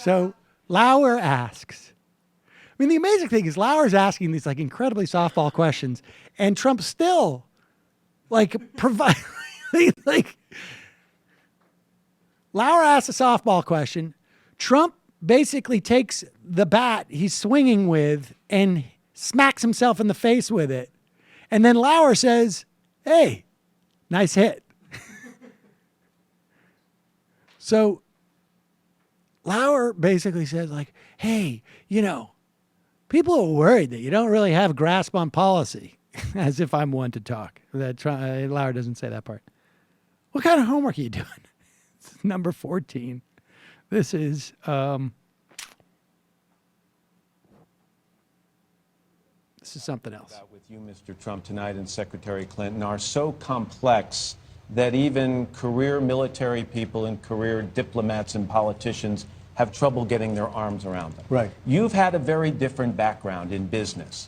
So Lauer asks, I mean, the amazing thing is Lauer's asking these like incredibly softball questions, and Trump still like provide like Lauer asks a softball question. Trump basically takes the bat he's swinging with and smacks himself in the face with it. And then Lauer says, hey, nice hit. So Lauer basically says like, hey, you know, people are worried that you don't really have a grasp on policy, as if I'm one to talk. Lauer doesn't say that part. What kind of homework are you doing? It's number 14. This is something else. With you, Mr. Trump, tonight and Secretary Clinton are so complex that even career military people and career diplomats and politicians have trouble getting their arms around them. Right. You've had a very different background in business.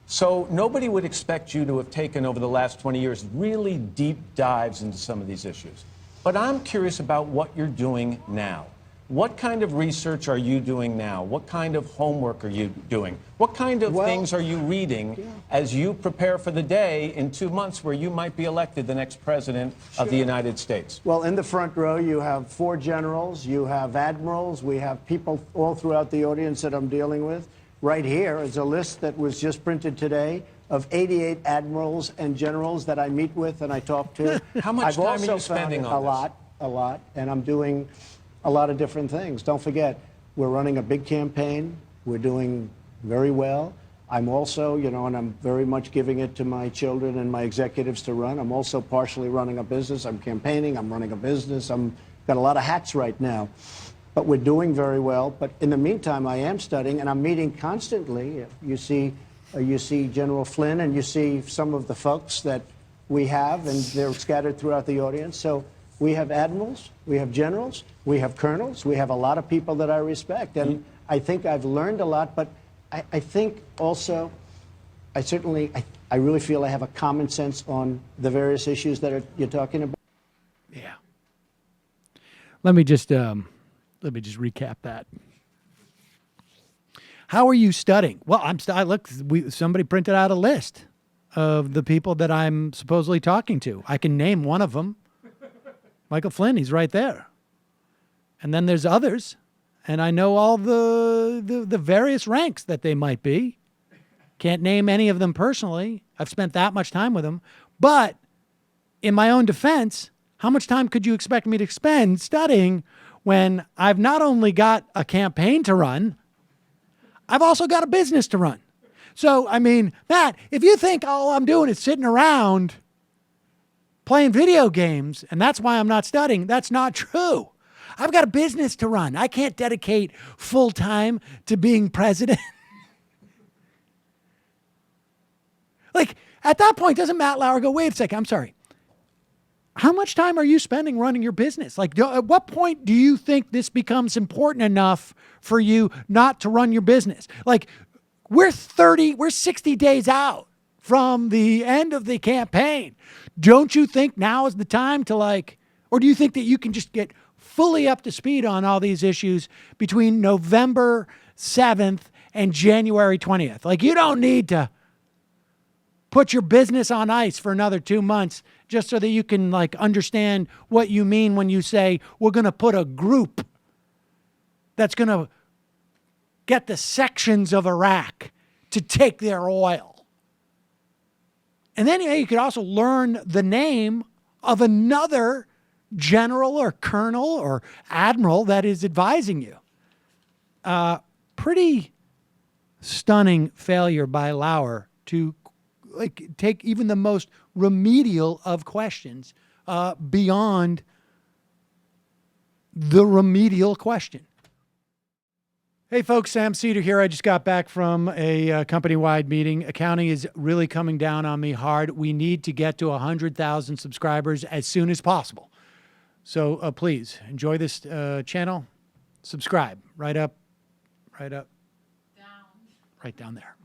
So nobody would expect you to have taken over the last 20 years really deep dives into some of these issues. But I'm curious about what you're doing now. What kind of research are you doing now? What kind of homework are you doing? What kind of things are you reading as you prepare for the day in 2 months where you might be elected the next president of the United States? Well, in the front row, you have 4 generals, you have admirals, we have people all throughout the audience that I'm dealing with. Right here is a list that was just printed today of 88 admirals and generals that I meet with and I talk to. How much time are you spending on this? A lot, and I'm doing a lot of different things. Don't forget, we're running a big campaign. We're doing very well. I'm also, you know, and I'm very much giving it to my children and my executives to run. I'm also partially running a business. I'm campaigning. I'm running a business. I'm got a lot of hats right now. But we're doing very well. But in the meantime, I am studying, and I'm meeting constantly. You see General Flynn, and you see some of the folks that we have, and they're scattered throughout the audience. So we have admirals, we have generals, we have colonels, we have a lot of people that I respect. And I think I've learned a lot, but I think also, I really feel I have a common sense on the various issues that you're talking about. Yeah. Let me just recap that. How are you studying? Well, somebody printed out a list of the people that I'm supposedly talking to. I can name one of them. Michael Flynn, he's right there. And then there's others, and I know all the various ranks that they might be. Can't name any of them personally. I've spent that much time with them. But in my own defense, how much time could you expect me to spend studying when I've not only got a campaign to run, I've also got a business to run? So, I mean, Matt, if you think all I'm doing is sitting around playing video games, and that's why I'm not studying, that's not true. I've got a business to run. I can't dedicate full time to being president. Like, at that point, doesn't Matt Lauer go, wait a second, I'm sorry. How much time are you spending running your business? Like, at what point do you think this becomes important enough for you not to run your business? Like, we're 60 days out from the end of the campaign. Don't you think now is the time to or do you think that you can just get fully up to speed on all these issues between November 7th and January 20th? Like, you don't need to put your business on ice for another 2 months just so that you can understand what you mean when you say we're going to put a group that's going to get the sections of Iraq to take their oil. And then you could also learn the name of another general or colonel or admiral that is advising you. Pretty stunning failure by Lauer to take even the most remedial of questions beyond the remedial question. Hey folks, Sam Seder here. I just got back from a company-wide meeting. Accounting is really coming down on me hard. We need to get to 100,000 subscribers as soon as possible. So please enjoy this channel. Subscribe right down there.